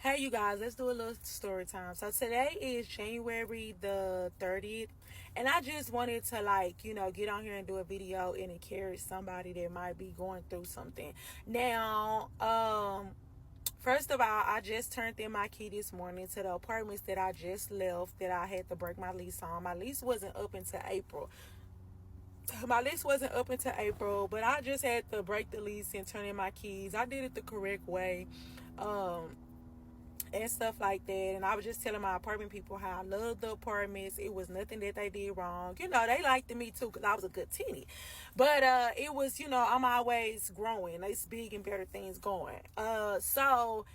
Hey, you guys, let's do a little story time. So today is January the 30th, and I just wanted to, get on here and do a video and encourage somebody that might be going through something. Now, first of all, I just turned in my key this morning to the apartments that I just left that I had to break my lease on. My lease wasn't up until April. But I just had to break the lease and turn in my keys. I did it the correct way. And stuff like that. And I was just telling my apartment people how I love the apartments. It was nothing that they did wrong. They liked me too because I was a good tenant. But it was, I'm always growing. It's big and better things going. So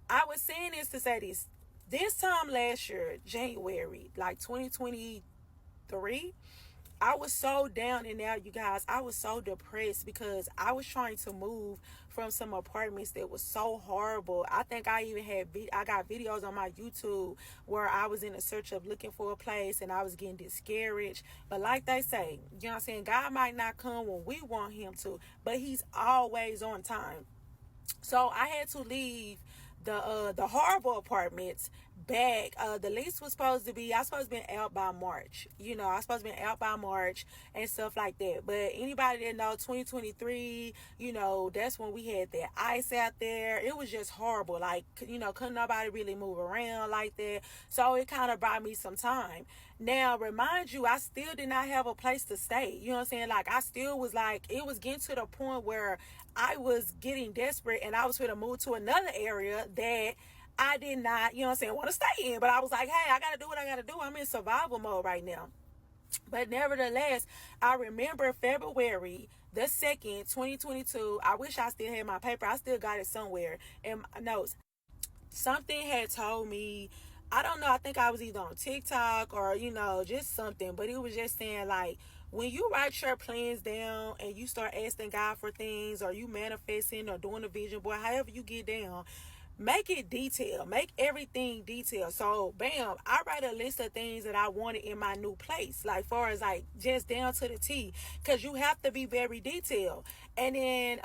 I was saying this to say this. This time last year, January, like 2023, I was so down and out, you guys. I was so depressed because I was trying to move from some apartments that was so horrible. I think I even I got videos on my YouTube where I was in a search of looking for a place and I was getting discouraged. But like they say, you know what I'm saying? God might not come when we want him to, but he's always on time. So I had to leave the horrible apartments back. The lease was supposed to be, I was supposed to be out by March. I was supposed to be out by March and stuff like that. But anybody that know 2023, that's when we had that ice out there. It was just horrible. Couldn't nobody really move around like that. So it kind of brought me some time. Now, remind you, I still did not have a place to stay. You know what I'm saying? I still was it was getting to the point where I was getting desperate and I was going to move to another area that I did not, want to stay in. But I was like, hey, I got to do what I got to do. I'm in survival mode right now. But nevertheless, I remember February the 2nd, 2022. I wish I still had my paper. I still got it somewhere in my notes. Something had told me, I don't know, I think I was either on TikTok or, just something. But it was just saying, when you write your plans down and you start asking God for things, or you manifesting or doing a vision board, however you get down, make it detailed. Make everything detailed. So, bam, I write a list of things that I wanted in my new place. Far as just down to the T. Because you have to be very detailed. And then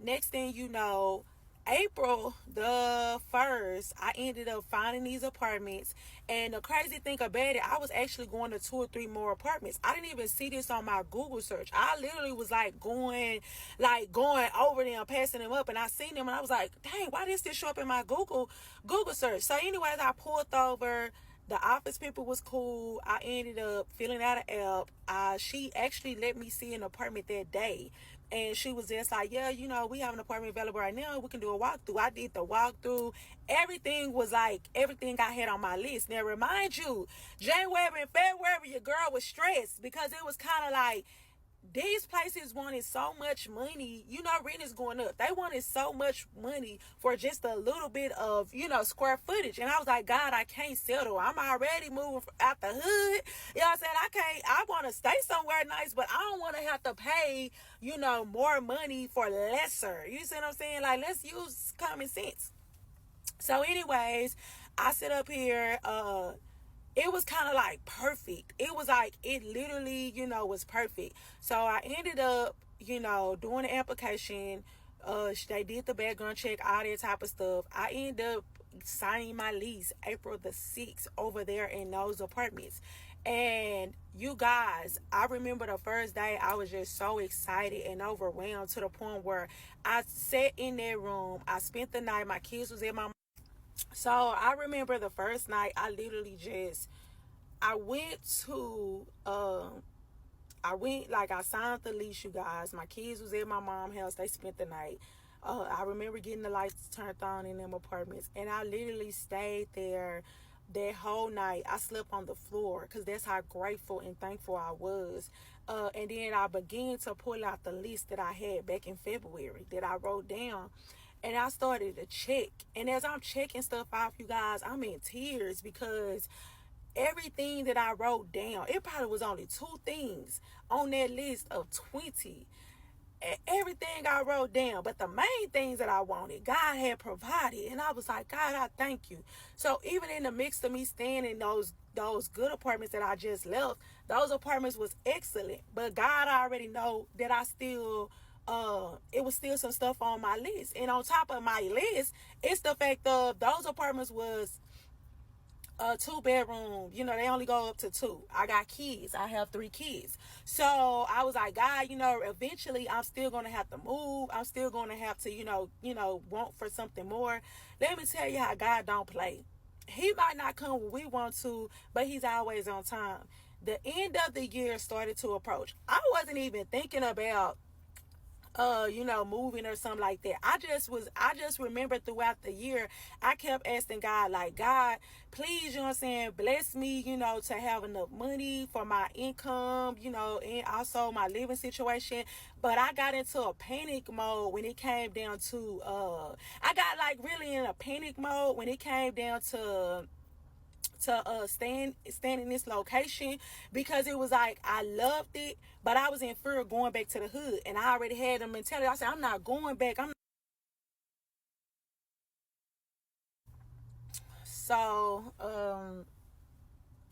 next thing you know, April the 1st, I ended up finding these apartments. And the crazy thing about it, I was actually going to 2 or 3 more apartments. I didn't even see this on my Google search. I literally was going over them, passing them up, and I seen them and I was like, dang, why did this show up in my Google search? So anyways, I pulled over. The office people was cool. I ended up filling out an app. She actually let me see an apartment that day. And she was just like, yeah, we have an apartment available right now. We can do a walkthrough. I did the walkthrough. Everything was everything I had on my list. Now, remind you, January and February, your girl was stressed because it was kind of these places wanted so much money. Rent is going up. They wanted so much money for just a little bit of, square footage. And I was like, God, I can't settle. I'm already moving out the hood. You know what I'm saying? I want to stay somewhere nice, but I don't want to have to pay, more money for lesser. You see what I'm saying? Let's use common sense. So anyways, I sit up here, it was kind of perfect. It was it literally, was perfect. So I ended up, doing the application. They did the background check, all that type of stuff. I ended up signing my lease April the 6th over there in those apartments. And you guys, I remember the first day I was just so excited and overwhelmed to the point where I sat in that room. I spent the night. My kids was at my. So I remember the first night I literally I signed the lease, you guys. My kids was at my mom's house. They spent the night. I remember getting the lights turned on in them apartments. And I literally stayed there that whole night. I slept on the floor because that's how grateful and thankful I was. And then I began to pull out the list that I had back in February that I wrote down. And I started to check. And as I'm checking stuff off, you guys, I'm in tears because everything that I wrote down, it probably was only 2 things on that list of 20. Everything I wrote down, but the main things that I wanted, God had provided. And I was like, God, I thank you. So even in the mix of me staying in those good apartments that I just left, those apartments was excellent. But God already know that I still it was still some stuff on my list. And on top of my list, it's the fact of those apartments was a 2 bedroom. You know, they only go up to two. I got kids. I have 3 kids. So I was like, God, you know, eventually I'm still gonna have to move. I'm still gonna have to, want for something more. Let me tell you how God don't play. He might not come when we want to, but he's always on time. The end of the year started to approach. I wasn't even thinking about moving or something like that. I just remember throughout the year, I kept asking God, like, God, please, you know what I'm saying, bless me, to have enough money for my income, and also my living situation. But I got into a panic mode when it came down to, I got like really in a panic mode when it came down to stand in this location, because it was like I loved it, but I was in fear of going back to the hood, and I already had the mentality. I said, I'm not going back. So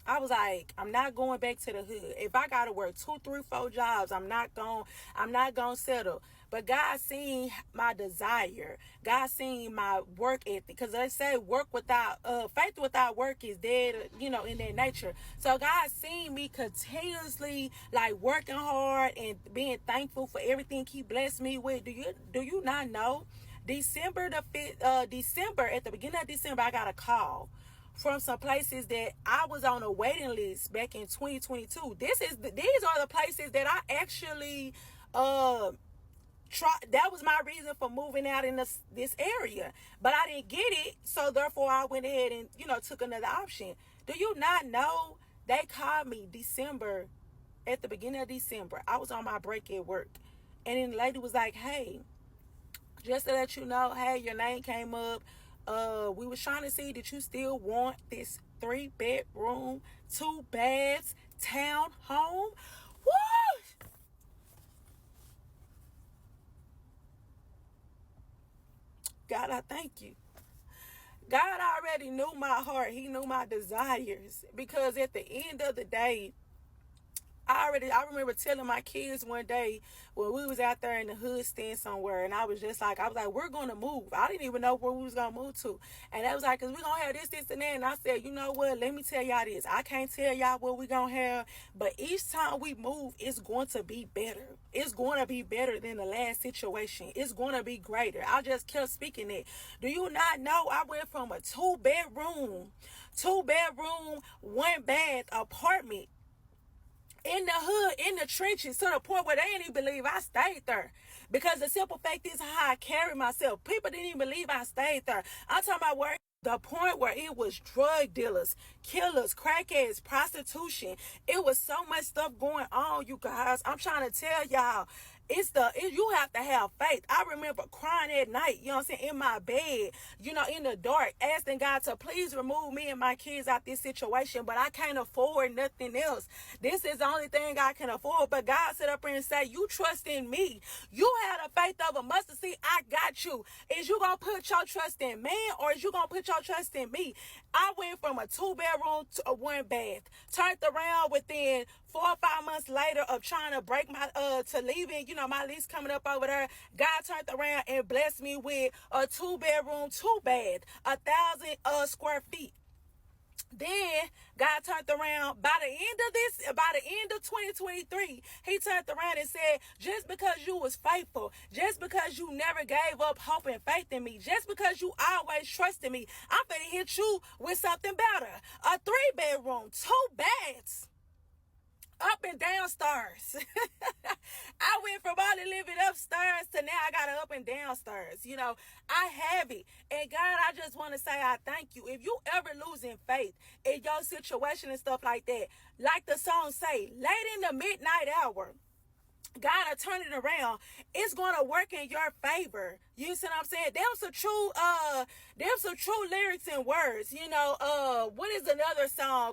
I was like, I'm not going back to the hood. If I gotta work 2, 3, 4 jobs, I'm not gonna settle. But God seen my desire. God seen my work ethic. Because they say faith without work is dead, in their nature. So God seen me continuously like working hard and being thankful for everything he blessed me with. Do you not know? December the 5th, December, at the beginning of December, I got a call from some places that I was on a waiting list back in 2022. These are the places that I actually that was my reason for moving out in this area. But I didn't get it, so therefore I went ahead and, took another option. Do you not know they called me December, at the beginning of December? I was on my break at work. And then the lady was like, hey, just to let you know, hey, your name came up. We was trying to see that you still want this 3 bedroom, 2 baths, town home. Woo! God, I thank you. God already knew my heart. He knew my desires. Because at the end of the day, I remember telling my kids one day when we was out there in the hood staying somewhere, and I was like, we're going to move. I didn't even know where we was going to move to. And they was like, because we're going to have this, and that. And I said, you know what? Let me tell y'all this. I can't tell y'all what we're going to have, but each time we move, it's going to be better. It's going to be better than the last situation. It's going to be greater. I just kept speaking it. Do you not know I went from a 2 bedroom, 1 bath apartment in the hood, in the trenches, to the point where they didn't even believe I stayed there. Because the simple fact is how I carry myself. People didn't even believe I stayed there. I'm talking about where the point where it was drug dealers, killers, crackheads, prostitution. It was so much stuff going on, you guys. I'm trying to tell y'all, you have to have faith. I remember crying at night, you know what I'm saying, in my bed, in the dark, asking God to please remove me and my kids out this situation, but I can't afford nothing else. This is the only thing I can afford. But God sit up here and say, you trust in me. You had a faith of a mustard seed. I got you. Is you gonna put your trust in man, or is you gonna put your trust in me? I went from a 2 bedroom to a 1 bath, turned around within 4 or 5 months later of trying to break my to leaving, my lease coming up over there. God turned around and blessed me with a 2 bedroom, 2 bath, 1,000 square feet. Then God turned around by the end of 2023, he turned around and said, just because you was faithful, just because you never gave up hope and faith in me, just because you always trusted me, I'm finna hit you with something better. A 3 bedroom, 2 baths, up and downstairs. I went from only living upstairs to now I got an up and downstairs. I have it. And God, I just want to say I thank you. If you ever losing faith in your situation and stuff like that, like the song say, late in the midnight hour, God will turn it around. It's gonna work in your favor. You see what I'm saying? There's some true lyrics and words. What is another song?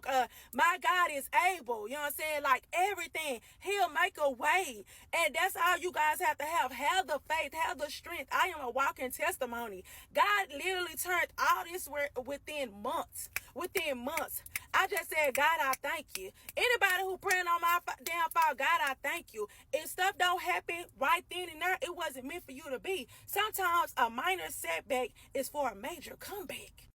My God is able. You know what I'm saying? Like everything, he'll make a way. And that's all you guys have to have. Have the faith, have the strength. I am a walking testimony. God literally turned all this within months. I I just said, God, I thank you. Anybody who praying on my damn fall, God, I thank you. If stuff don't happen right then and there, it wasn't meant for you to be. Sometimes a minor setback is for a major comeback.